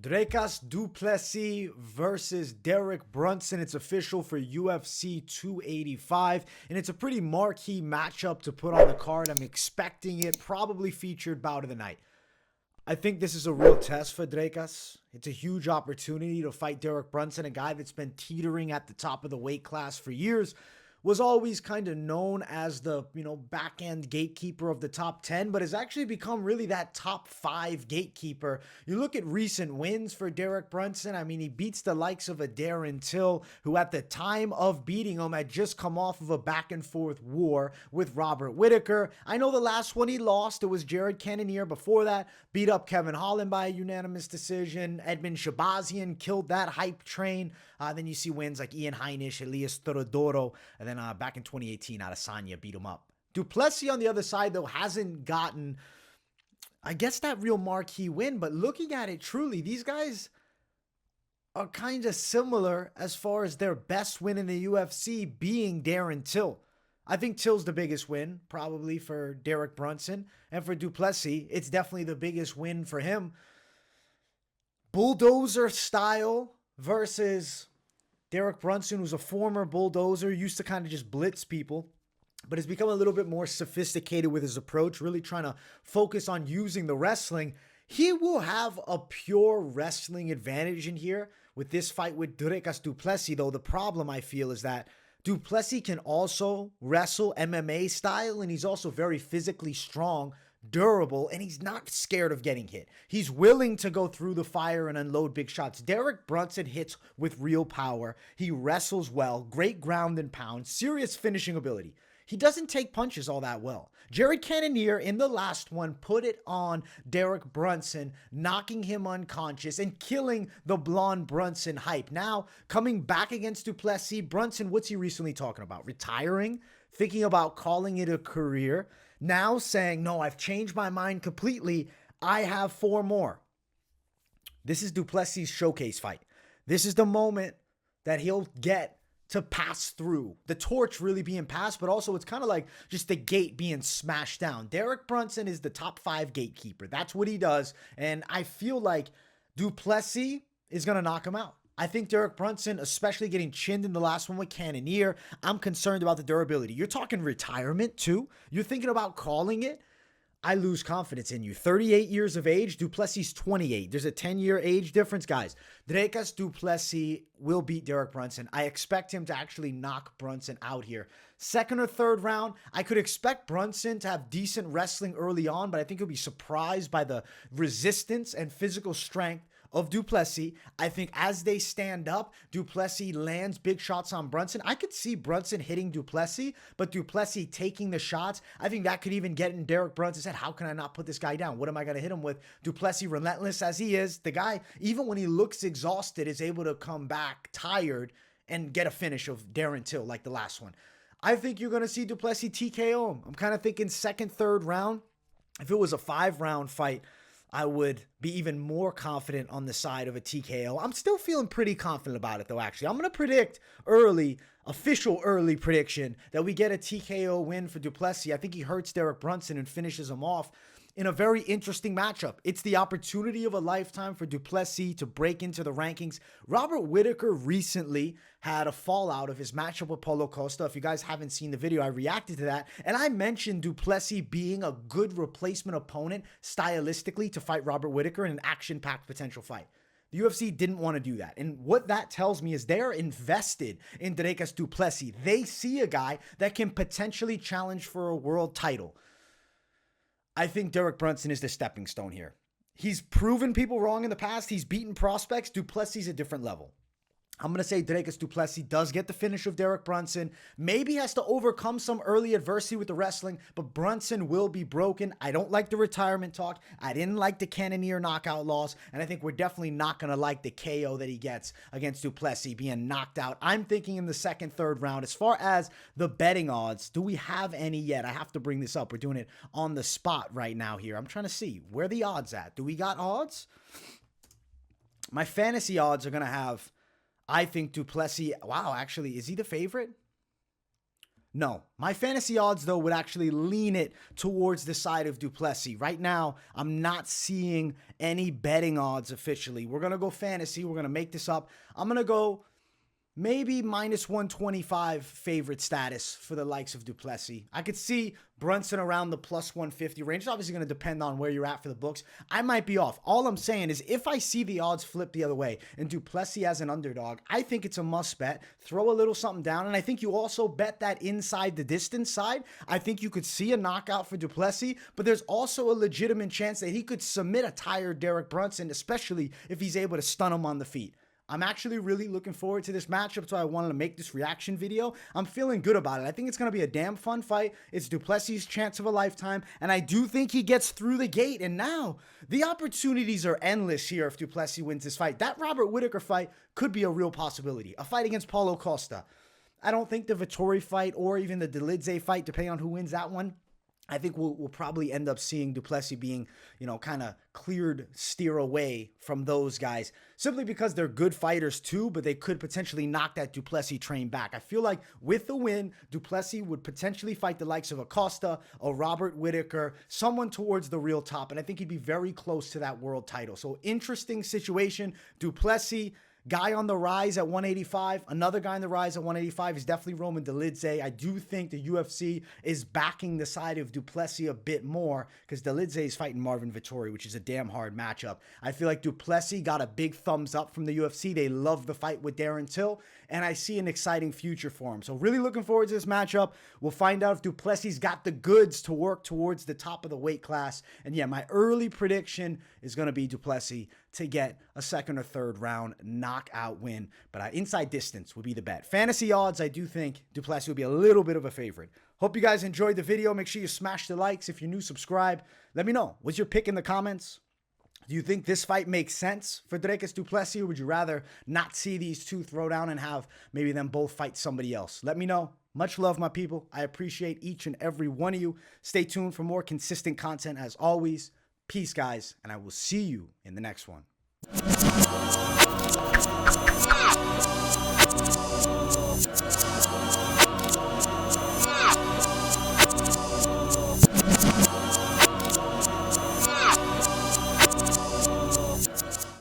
Dricus Du Plessis versus Derek Brunson. It's official for UFC 285, and it's a pretty marquee matchup to put on the card. I'm expecting it, probably featured bout of the night. I think this is a real test for Dricus. It's a huge opportunity to fight Derek Brunson, a guy that's been teetering at the top of the weight class for years. Was always kind of known as the, back-end gatekeeper of the top 10, but has actually become really that top 5 gatekeeper. You look at recent wins for Derek Brunson. I mean, he beats the likes of a Darren Till, who at the time of beating him had just come off of a back-and-forth war with Robert Whittaker. I know the last one he lost, it was Jared Cannonier. Before that, beat up Kevin Holland by a unanimous decision. Edmund Shabazian killed that hype train. Then you see wins like Ian Heinisch, Elias Teodoro, and then back in 2018, Adesanya beat him up. Du Plessis on the other side, though, hasn't gotten, I guess, that real marquee win. But looking at it truly, these guys are kind of similar as far as their best win in the UFC being Darren Till. I think Till's the biggest win, probably, for Derek Brunson. And for Du Plessis, it's definitely the biggest win for him. Bulldozer style versus Derek Brunson, who's a former bulldozer, used to kind of just blitz people, but has become a little bit more sophisticated with his approach, really trying to focus on using the wrestling. He will have a pure wrestling advantage in here with this fight with Dricus Du Plessis, though the problem, I feel, is that Du Plessis can also wrestle MMA style, and he's also very physically strong, durable, and he's not scared of getting hit. He's willing to go through the fire and unload big shots. Derek Brunson hits with real power. He wrestles well, great ground and pound, serious finishing ability. He doesn't take punches all that well. Jared Cannonier in the last one put it on Derek Brunson, knocking him unconscious and killing the blonde Brunson hype. Now, coming back against Du Plessis, Brunson, what's he recently talking about? Retiring? Thinking about calling it a career? Now saying, no, I've changed my mind completely. I have 4 more. This is Du Plessis' showcase fight. This is the moment that he'll get to pass through. The torch really being passed, but also it's kind of like just the gate being smashed down. Derek Brunson is the top 5 gatekeeper. That's what he does. And I feel like Du Plessis is going to knock him out. I think Derek Brunson, especially getting chinned in the last one with Cannonier, I'm concerned about the durability. You're talking retirement too. You're thinking about calling it. I lose confidence in you. 38 years of age, Du Plessis 28. There's a 10-year age difference, guys. Dricus Du Plessis will beat Derek Brunson. I expect him to actually knock Brunson out here. Second or third round, I could expect Brunson to have decent wrestling early on, but I think he'll be surprised by the resistance and physical strength of Du Plessis. I think as they stand up, Du Plessis lands big shots on Brunson. I could see Brunson hitting Du Plessis, but Du Plessis taking the shots, I think that could even get in Derek Brunson's head. How can I not put this guy down? What am I going to hit him with? Du Plessis, relentless as he is, the guy, even when he looks exhausted, is able to come back tired and get a finish of Darren Till like the last one. I think you're going to see Du Plessis TKO him. I'm kind of thinking second, third round. If it was a 5-round fight, I would be even more confident on the side of a TKO. I'm still feeling pretty confident about it, though, actually. I'm going to predict official early prediction that we get a TKO win for Du Plessis. I think he hurts Derek Brunson and finishes him off in a very interesting matchup. It's the opportunity of a lifetime for Du Plessis to break into the rankings. Robert Whittaker recently had a fallout of his matchup with Paulo Costa. If you guys haven't seen the video, I reacted to that. And I mentioned Du Plessis being a good replacement opponent stylistically to fight Robert Whittaker in an action-packed potential fight. The UFC didn't want to do that. And what that tells me is they're invested in Dricus Du Plessis. They see a guy that can potentially challenge for a world title. I think Derek Brunson is the stepping stone here. He's proven people wrong in the past. He's beaten prospects. Du Plessis is a different level. I'm going to say Dricus Du Plessis does get the finish of Derek Brunson. Maybe has to overcome some early adversity with the wrestling, but Brunson will be broken. I don't like the retirement talk. I didn't like the Cannonier knockout loss, and I think we're definitely not going to like the KO that he gets against Du Plessis being knocked out. I'm thinking in the second, third round. As far as the betting odds, do we have any yet? I have to bring this up. We're doing it on the spot right now here. I'm trying to see where the odds at. Do we got odds? My fantasy odds are going to have, I think Du Plessis, wow, actually, is he the favorite? No. My fantasy odds, though, would actually lean it towards the side of Du Plessis. Right now, I'm not seeing any betting odds officially. We're going to go fantasy. We're going to make this up. I'm going to go maybe minus 125 favorite status for the likes of Du Plessis. I could see Brunson around the plus 150 range. It's obviously going to depend on where you're at for the books. I might be off. All I'm saying is if I see the odds flip the other way and Du Plessis as an underdog, I think it's a must bet. Throw a little something down, and I think you also bet that inside the distance side. I think you could see a knockout for Du Plessis, but there's also a legitimate chance that he could submit a tired Derek Brunson, especially if he's able to stun him on the feet. I'm actually really looking forward to this matchup, so I wanted to make this reaction video. I'm feeling good about it. I think it's going to be a damn fun fight. It's Du Plessis' chance of a lifetime, and I do think he gets through the gate. And now, the opportunities are endless here if Du Plessis wins this fight. That Robert Whittaker fight could be a real possibility. A fight against Paulo Costa. I don't think the Vettori fight or even the Delidze fight, depending on who wins that one, I think we'll probably end up seeing Du Plessis being, kind of cleared steer away from those guys simply because they're good fighters too, but they could potentially knock that Du Plessis train back. I feel like with the win, Du Plessis would potentially fight the likes of a Costa, a Robert Whittaker, someone towards the real top, and I think he'd be very close to that world title. So interesting situation. Du Plessis, guy on the rise at 185. Another guy on the rise at 185 is definitely Roman Delidze. I do think the UFC is backing the side of Du Plessis a bit more because Delidze is fighting Marvin Vettori, which is a damn hard matchup. I feel like Du Plessis got a big thumbs up from the UFC. They love the fight with Darren Till, and I see an exciting future for him. So really looking forward to this matchup. We'll find out if Du Plessis got the goods to work towards the top of the weight class. And yeah, my early prediction is going to be Du Plessis to get a second or third round knockout win. But inside distance would be the bet. Fantasy odds, I do think Du Plessis will be a little bit of a favorite. Hope you guys enjoyed the video. Make sure you smash the likes. If you're new, subscribe. Let me know. What's your pick in the comments? Do you think this fight makes sense for Dricus Du Plessis, or would you rather not see these two throw down and have maybe them both fight somebody else? Let me know. Much love, my people. I appreciate each and every one of you. Stay tuned for more consistent content as always. Peace, guys, and I will see you in the next one.